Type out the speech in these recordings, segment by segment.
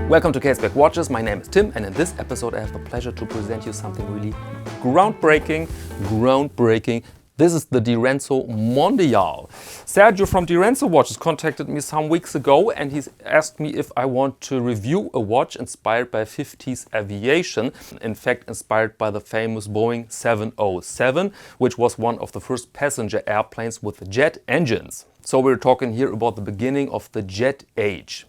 Welcome to Caseback Watches. My name is Tim, and in this episode I have the pleasure to present you something really groundbreaking. This is the Direnzo Mondial. Sergio from Direnzo Watches contacted me some weeks ago and he's asked me if I want to review a watch inspired by 50s aviation. In fact, inspired by the famous Boeing 707, which was one of the first passenger airplanes with jet engines. So we're talking here about the beginning of the jet age.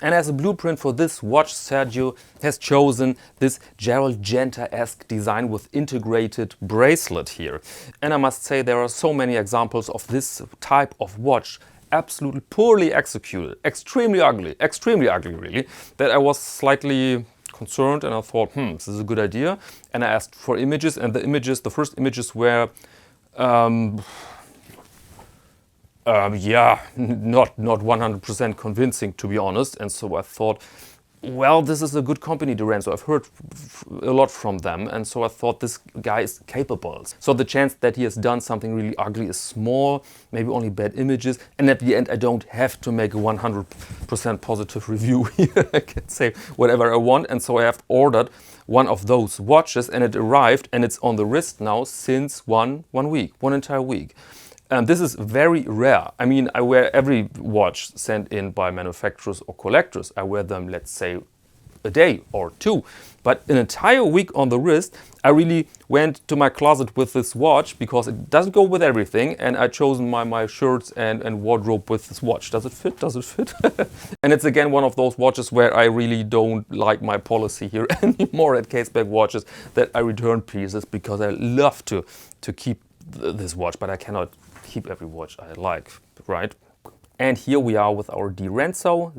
And as a blueprint for this watch, Sergio has chosen this Gerald Genta-esque design with integrated bracelet here. And I must say there are so many examples of this type of watch, absolutely poorly executed, extremely ugly really, that I was slightly concerned and I thought, this is a good idea. And I asked for images, and the first images were not 100% convincing, to be honest. And so I thought, well, this is a good company, Direnzo. I've heard a lot from them, and so I thought this guy is capable. So the chance that he has done something really ugly is small, maybe only bad images, and at the end I don't have to make a 100% positive review here. I can say whatever I want, and so I have ordered one of those watches, and it arrived, and it's on the wrist now since one entire week. This is very rare. I mean, I wear every watch sent in by manufacturers or collectors. I wear them, let's say, a day or two. But an entire week on the wrist, I really went to my closet with this watch because it doesn't go with everything. And I chosen my shirts and wardrobe with this watch. Does it fit? Does it fit? And it's again one of those watches where I really don't like my policy here anymore at Caseback Watches, that I return pieces because I love to keep this watch, but I cannot keep every watch I like, right? And here we are with our Direnzo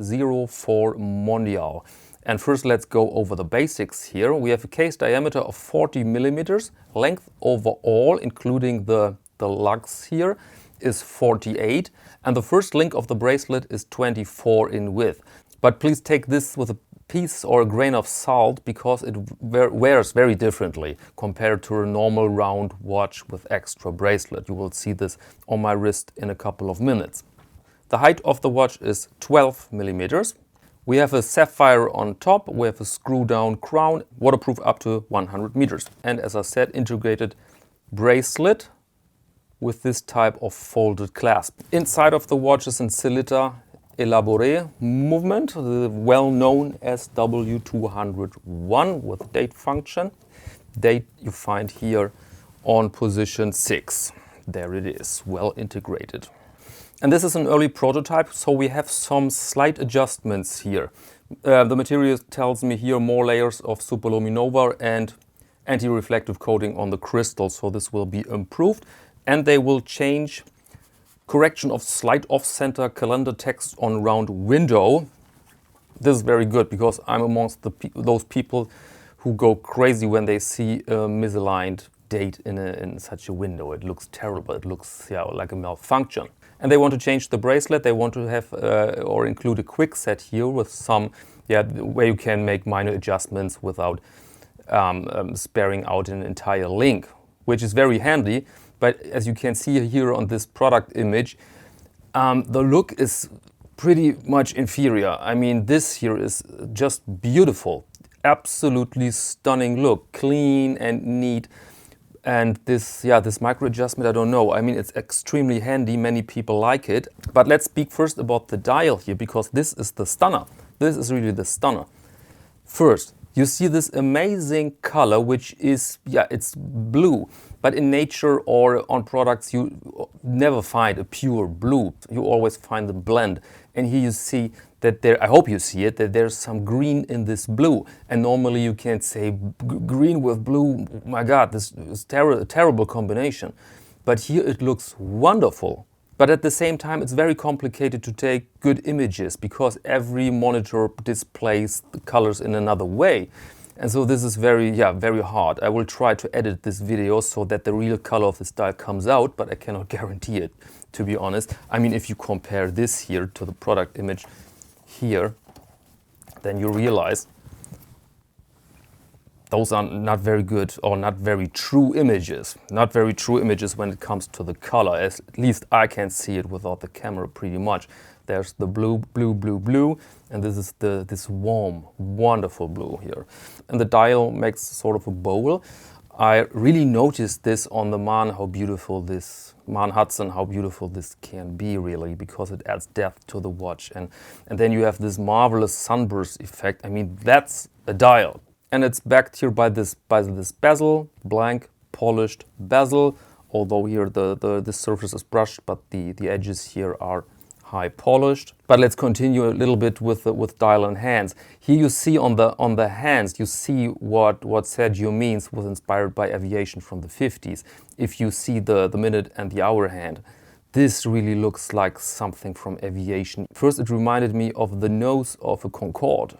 04 Mondial. And first let's go over the basics here. We have a case diameter of 40 millimeters, length overall, including the lugs here, is 48. And the first link of the bracelet is 24 in width. But please take this with a piece or a grain of salt because it wears very differently compared to a normal round watch with extra bracelet. You will see this on my wrist in a couple of minutes. The height of the watch is 12 millimeters. We have a sapphire on top, we have a screw down crown, waterproof up to 100 meters. And as I said, integrated bracelet with this type of folded clasp. Inside of the watch is in Sellita Elaboré movement, well-known as W201 with date function. Date you find here on position 6. There it is, well integrated. And this is an early prototype, so we have some slight adjustments here. The material tells me here more layers of superluminova and anti-reflective coating on the crystal, so this will be improved. And they will change correction of slight off-center calendar text on round window. This is very good because I'm amongst those people who go crazy when they see a misaligned date in such a window. It looks terrible. It looks like a malfunction. And they want to change the bracelet. They want to have or include a quick set here with some where you can make minor adjustments without sparing out an entire link, which is very handy. But as you can see here on this product image, the look is pretty much inferior. I mean, this here is just beautiful. Absolutely stunning look, clean and neat. And this micro adjustment, I don't know. I mean, it's extremely handy. Many people like it. But let's speak first about the dial here, because this is the stunner. This is really the stunner. First, you see this amazing color, which is, it's blue. But in nature or on products, you never find a pure blue. You always find the blend. And here you see that I hope you see it, that there's some green in this blue. And normally you can't say green with blue, oh my God, this is a terrible combination. But here it looks wonderful. But at the same time, it's very complicated to take good images because every monitor displays the colors in another way. And so this is very hard. I will try to edit this video so that the real color of this dial comes out, but I cannot guarantee it, to be honest. I mean, if you compare this here to the product image here, then you realize those are not very good or not very true images. Not very true images when it comes to the color. At least I can see it without the camera pretty much. There's the blue, blue, blue, blue, and this is this warm, wonderful blue here. And the dial makes sort of a bowl. I really noticed this on the Man, how beautiful this Man Hudson, how beautiful this can be really, because it adds depth to the watch. And then you have this marvelous sunburst effect. I mean, that's a dial. And it's backed here by this bezel, blank, polished bezel. Although here the surface is brushed, but the edges here are high polished. But let's continue a little bit with dial and hands. Here you see on the hands, you see what Sergio means was inspired by aviation from the 50s. If you see the minute and the hour hand, this really looks like something from aviation. First, it reminded me of the nose of a Concorde.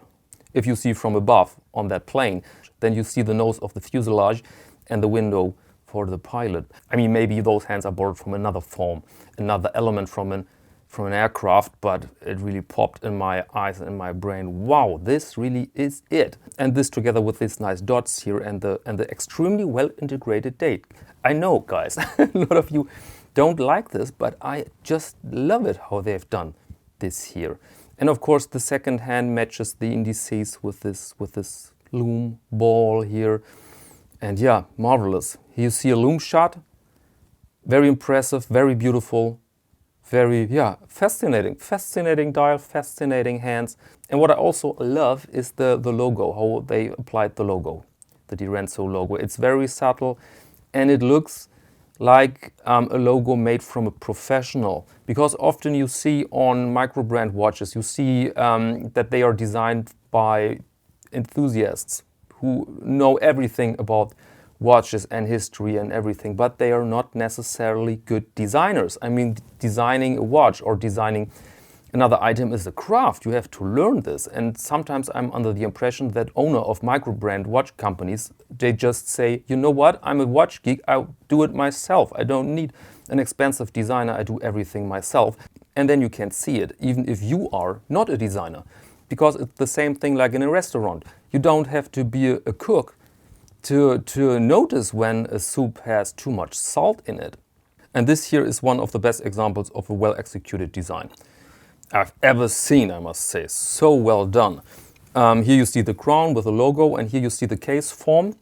If you see from above on that plane, then you see the nose of the fuselage and the window for the pilot. I mean, maybe those hands are borrowed from another form, another element from an aircraft, but it really popped in my eyes and in my brain. Wow, this really is it. And this together with these nice dots here and the extremely well integrated date. I know, guys, a lot of you don't like this, but I just love it how they've done this here. And of course, the second hand matches the indices with this loom ball here. And yeah, marvelous. Here you see a loom shot. Very impressive, very beautiful, very, yeah, fascinating. Fascinating dial, fascinating hands. And what I also love is the logo, how they applied the logo, the Direnzo logo. It's very subtle and it looks like a logo made from a professional. Because often you see on microbrand watches, you see that they are designed by enthusiasts who know everything about watches and history and everything, but they are not necessarily good designers. I mean, designing a watch or designing another item is a craft. You have to learn this. And sometimes I'm under the impression that owner of microbrand watch companies, they just say, you know what, I'm a watch geek, I'll do it myself. I don't need an expensive designer, I do everything myself. And then you can see it, even if you are not a designer. Because it's the same thing like in a restaurant. You don't have to be a cook to notice when a soup has too much salt in it. And this here is one of the best examples of a well-executed design I've ever seen, I must say. So well done. Here you see the crown with the logo, and here you see the case form.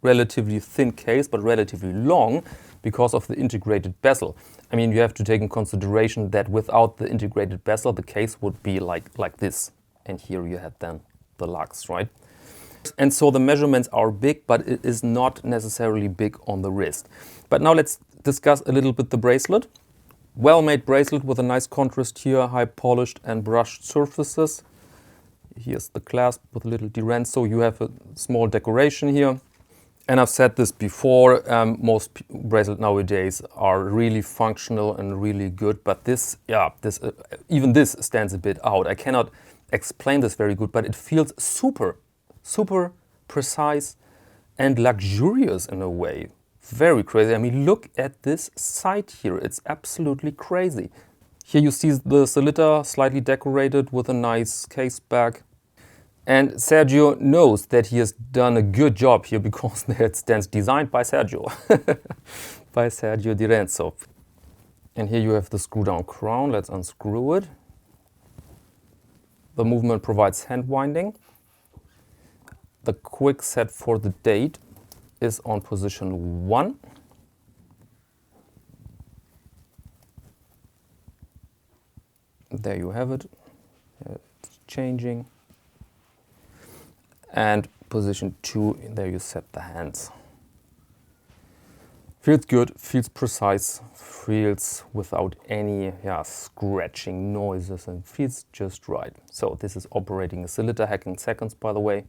Relatively thin case, but relatively long because of the integrated bezel. I mean, you have to take in consideration that without the integrated bezel, the case would be like this. And here you had then the lugs, right? And so the measurements are big, but it is not necessarily big on the wrist. But now let's discuss a little bit the bracelet. Well-made bracelet with a nice contrast here, high polished and brushed surfaces. Here's the clasp with a little Direnzo. You have a small decoration here. And I've said this before, most bracelets nowadays are really functional and really good, but this, yeah, even this stands a bit out. I cannot explain this very good, but it feels super precise and luxurious in a way. Very crazy. I mean, look at this side here. It's absolutely crazy. Here you see the Sellita slightly decorated with a nice case back. And Sergio knows that he has done a good job here because it stands designed by Sergio, by Sergio Direnzo. And here you have the screw down crown. Let's unscrew it. The movement provides hand winding. The quick set for the date is on position 1. There you have it. It's changing. And position 2, there you set the hands. Feels good, feels precise, feels without any scratching noises, and feels just right. So this is operating a Sellita, hacking seconds, by the way.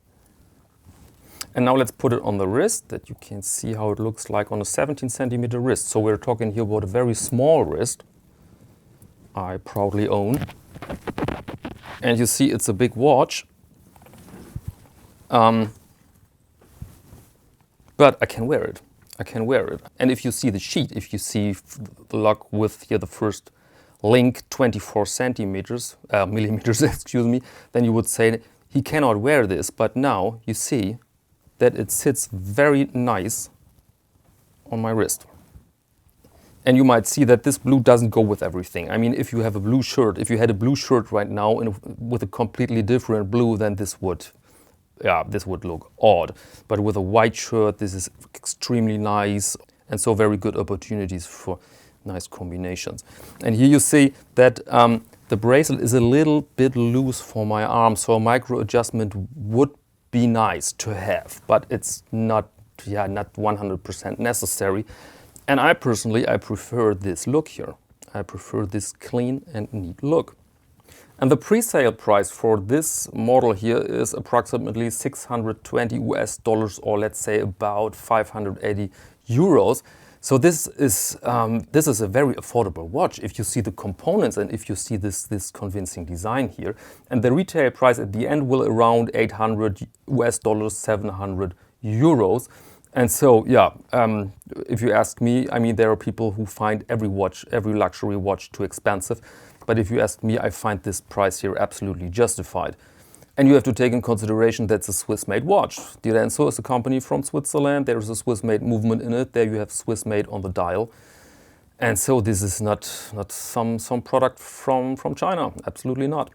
And now let's put it on the wrist, that you can see how it looks like on a 17 centimeter wrist. So we're talking here about a very small wrist, I proudly own. And you see it's a big watch. But I can wear it. I can wear it. And if you see the sheet, if you see the lock with here the first link, 24 millimeters, excuse me, then you would say he cannot wear this. But now you see that it sits very nice on my wrist. And you might see that this blue doesn't go with everything. I mean, if you have a blue shirt, if you had a blue shirt right now with a completely different blue, then this would look odd. But with a white shirt, this is extremely nice, and so very good opportunities for nice combinations. And here you see that the bracelet is a little bit loose for my arm, so a micro adjustment would be nice to have, but it's not 100% necessary. And I personally prefer this look here. I prefer this clean and neat look. And the pre-sale price for this model here is approximately 620 US dollars, or let's say about 580 euros. So this is a very affordable watch if you see the components and if you see this convincing design here. And the retail price at the end will around 800 US dollars, 700 euros. And so, yeah, if you ask me, I mean, there are people who find every luxury watch too expensive. But if you ask me, I find this price here absolutely justified. And you have to take in consideration that's a Swiss-made watch. Direnzo is a company from Switzerland. There is a Swiss-made movement in it. There you have Swiss-made on the dial. And so this is not some product from China. Absolutely not.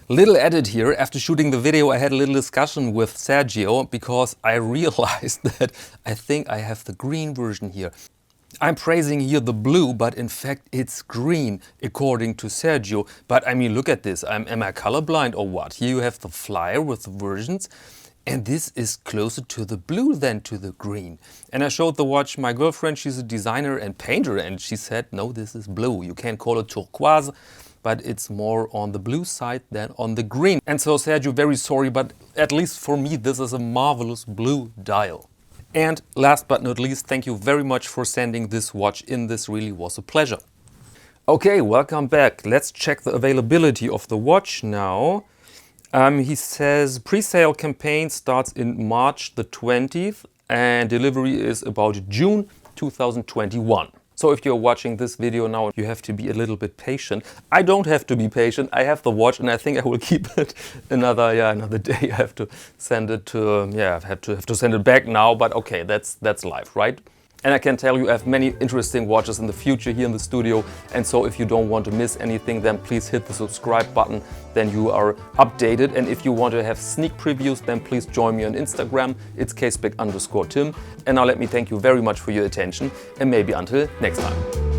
Little edit here. After shooting the video, I had a little discussion with Sergio because I realized that I think I have the green version here. I'm praising here the blue, but in fact it's green, according to Sergio. But I mean, look at this. Am I colorblind or what? Here you have the flyer with the versions, and this is closer to the blue than to the green. And I showed the watch my girlfriend. She's a designer and painter, and she said, no, this is blue. You can call it turquoise, but it's more on the blue side than on the green. And so Sergio, very sorry, but at least for me, this is a marvelous blue dial. And last but not least, thank you very much for sending this watch in. This really was a pleasure. Okay, welcome back. Let's check the availability of the watch now. He says pre-sale campaign starts in March the 20th and delivery is about June 2021. So if you're watching this video now, you have to be a little bit patient. I don't have to be patient. I have the watch and I think I will keep it another day. I have to send it to, I have to send it back now, but okay, that's life, right? And I can tell you I have many interesting watches in the future here in the studio. And so if you don't want to miss anything, then please hit the subscribe button. Then you are updated. And if you want to have sneak previews, then please join me on Instagram. It's Caseback_Tim. And now let me thank you very much for your attention and maybe until next time.